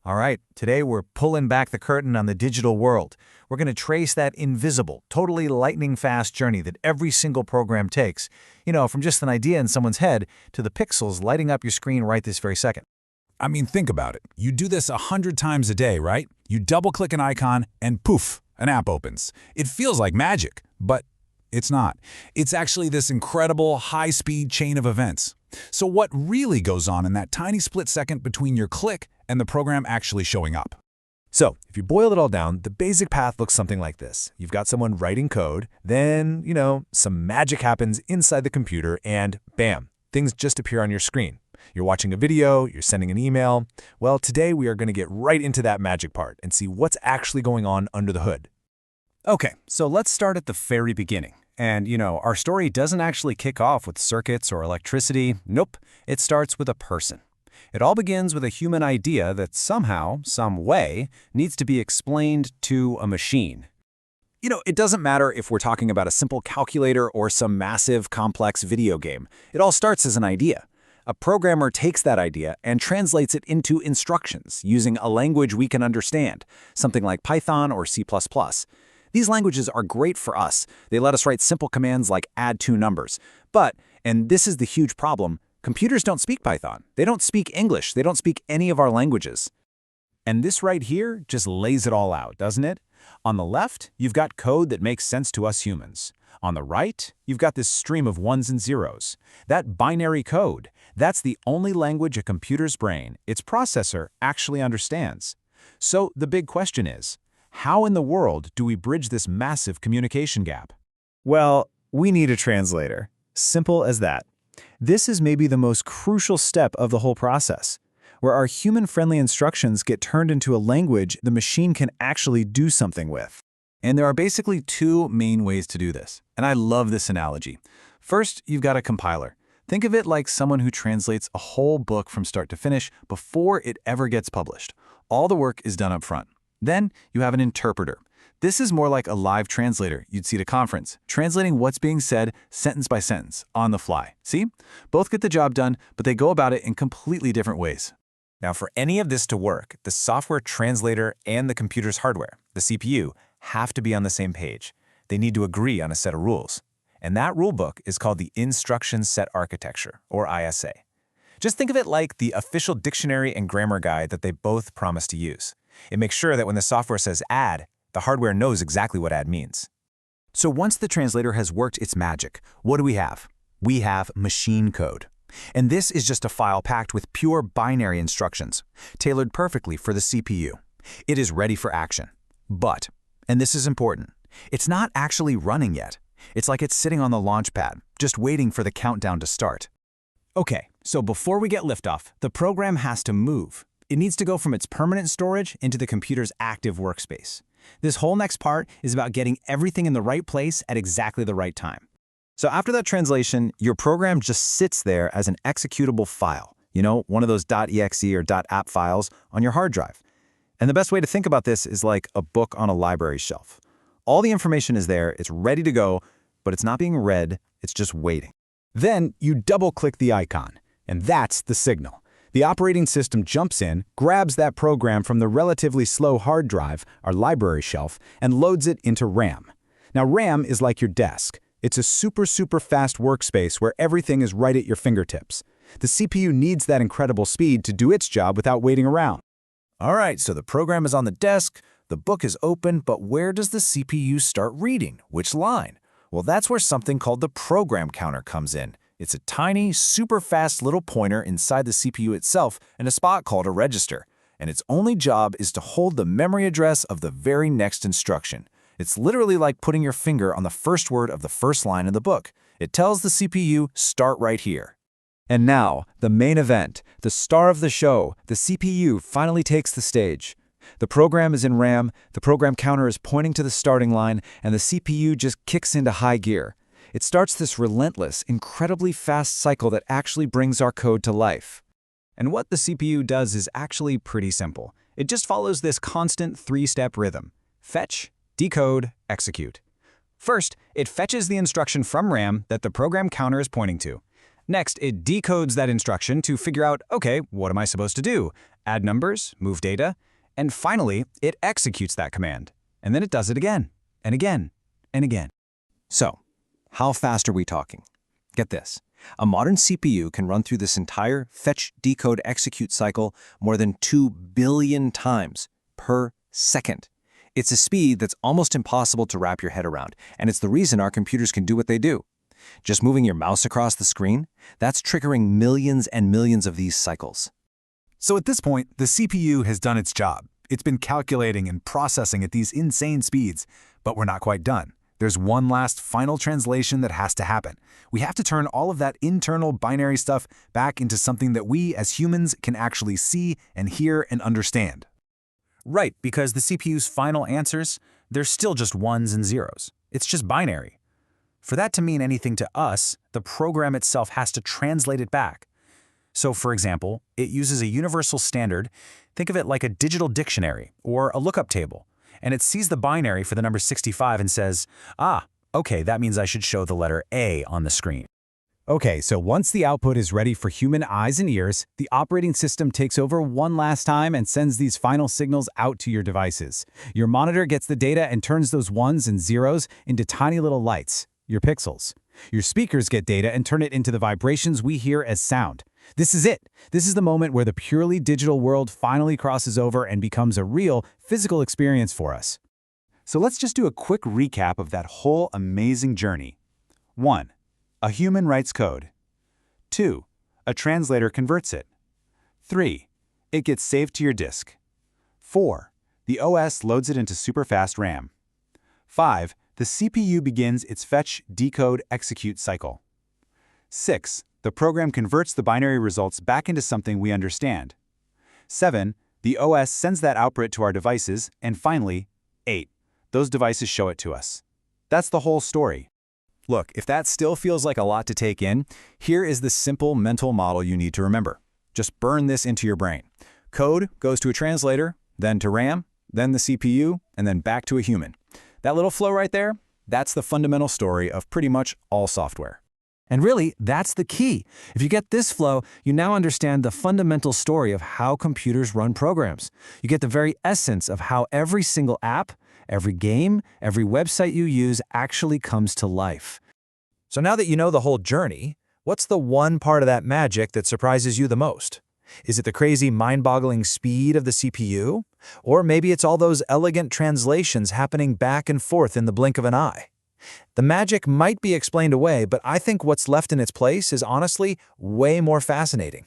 All right, today we're pulling back the curtain on the digital world. We're going to trace that invisible, totally lightning-fast journey that every single program takes. From just an idea in someone's head to the pixels lighting up your screen right this very second. I mean, think about it. You do this 100 times a day, right? You double-click an icon and poof, an app opens. It feels like magic, but it's not. It's actually this incredible high-speed chain of events. So what really goes on in that tiny split second between your click and the program actually showing up? So, if you boil it all down, the basic path looks something like this. You've got someone writing code, then, some magic happens inside the computer and bam, things just appear on your screen. You're watching a video, you're sending an email. Well, today we are going to get right into that magic part and see what's actually going on under the hood. Okay, so let's start at the very beginning. And, our story doesn't actually kick off with circuits or electricity. Nope, it starts with a person. It all begins with a human idea that somehow, some way, needs to be explained to a machine. It doesn't matter if we're talking about a simple calculator or some massive, complex video game. It all starts as an idea. A programmer takes that idea and translates it into instructions using a language we can understand, something like Python or C++. These languages are great for us. They let us write simple commands like add two numbers. But, and this is the huge problem, computers don't speak Python. They don't speak English. They don't speak any of our languages. And this right here just lays it all out, doesn't it? On the left, you've got code that makes sense to us humans. On the right, you've got this stream of ones and zeros. That binary code, that's the only language a computer's brain, its processor, actually understands. So the big question is, how in the world do we bridge this massive communication gap? Well, we need a translator. Simple as that. This is maybe the most crucial step of the whole process, where our human-friendly instructions get turned into a language the machine can actually do something with. And there are basically two main ways to do this, and I love this analogy. First, you've got a compiler. Think of it like someone who translates a whole book from start to finish before it ever gets published. All the work is done up front. Then you have an interpreter. This is more like a live translator you'd see at a conference, translating what's being said sentence by sentence, on the fly. See? Both get the job done, but they go about it in completely different ways. Now, for any of this to work, the software translator and the computer's hardware, the CPU, have to be on the same page. They need to agree on a set of rules. And that rulebook is called the Instruction Set Architecture, or ISA. Just think of it like the official dictionary and grammar guide that they both promise to use. It makes sure that when the software says add, the hardware knows exactly what add means. So once the translator has worked its magic, what do we have? We have machine code. And this is just a file packed with pure binary instructions, tailored perfectly for the CPU. It is ready for action. But, and this is important, it's not actually running yet. It's like it's sitting on the launch pad, just waiting for the countdown to start. Okay, so before we get liftoff, the program has to move. It needs to go from its permanent storage into the computer's active workspace. This whole next part is about getting everything in the right place at exactly the right time. So after that translation, your program just sits there as an executable file, one of those .exe or .app files on your hard drive. And the best way to think about this is like a book on a library shelf. All the information is there, it's ready to go, but it's not being read, it's just waiting. Then you double-click the icon, and that's the signal. The operating system jumps in, grabs that program from the relatively slow hard drive, our library shelf, and loads it into RAM. Now, RAM is like your desk. It's a super fast workspace where everything is right at your fingertips. The CPU needs that incredible speed to do its job without waiting around. All right, so the program is on the desk, the book is open, but where does the CPU start reading? Which line? Well, that's where something called the program counter comes in. It's a tiny, super fast little pointer inside the CPU itself in a spot called a register. And its only job is to hold the memory address of the very next instruction. It's literally like putting your finger on the first word of the first line in the book. It tells the CPU, start right here. And now, the main event, the star of the show, the CPU finally takes the stage. The program is in RAM, the program counter is pointing to the starting line, and the CPU just kicks into high gear. It starts this relentless, incredibly fast cycle that actually brings our code to life. And what the CPU does is actually pretty simple. It just follows this constant three-step rhythm. Fetch, decode, execute. First, it fetches the instruction from RAM that the program counter is pointing to. Next, it decodes that instruction to figure out, okay, what am I supposed to do? add numbers, move data, and finally, it executes that command. And then it does it again, and again, and again. So, how fast are we talking? Get this. A modern CPU can run through this entire fetch, decode, execute cycle more than 2 billion times per second. It's a speed that's almost impossible to wrap your head around, and it's the reason our computers can do what they do. Just moving your mouse across the screen, that's triggering millions and millions of these cycles. So at this point, the CPU has done its job. It's been calculating and processing at these insane speeds, but we're not quite done. There's one last final translation that has to happen. We have to turn all of that internal binary stuff back into something that we as humans can actually see and hear and understand. Right, because the CPU's final answers, they're still just ones and zeros. It's just binary. For that to mean anything to us, the program itself has to translate it back. So, for example, it uses a universal standard. Think of it like a digital dictionary or a lookup table, and it sees the binary for the number 65 and says, ah, okay, that means I should show the letter A on the screen. Okay, so once the output is ready for human eyes and ears, the operating system takes over one last time and sends these final signals out to your devices. Your monitor gets the data and turns those ones and zeros into tiny little lights, your pixels. Your speakers get data and turn it into the vibrations we hear as sound. This is it. This is the moment where the purely digital world finally crosses over and becomes a real, physical experience for us. So let's just do a quick recap of that whole amazing journey. 1. A human writes code. 2. A translator converts it. 3. It gets saved to your disk. 4. The OS loads it into superfast RAM. 5. The CPU begins its fetch, decode, execute cycle. 6. The program converts the binary results back into something we understand. 7. The OS sends that output to our devices. And finally, 8. Those devices show it to us. That's the whole story. Look, if that still feels like a lot to take in, here is the simple mental model you need to remember. Just burn this into your brain. Code goes to a translator, then to RAM, then the CPU, and then back to a human. That little flow right there, that's the fundamental story of pretty much all software. And really, that's the key. If you get this flow, you now understand the fundamental story of how computers run programs. You get the very essence of how every single app, every game, every website you use actually comes to life. So now that you know the whole journey, what's the one part of that magic that surprises you the most? Is it the crazy, mind-boggling speed of the CPU? Or maybe it's all those elegant translations happening back and forth in the blink of an eye? The magic might be explained away, but I think what's left in its place is honestly way more fascinating.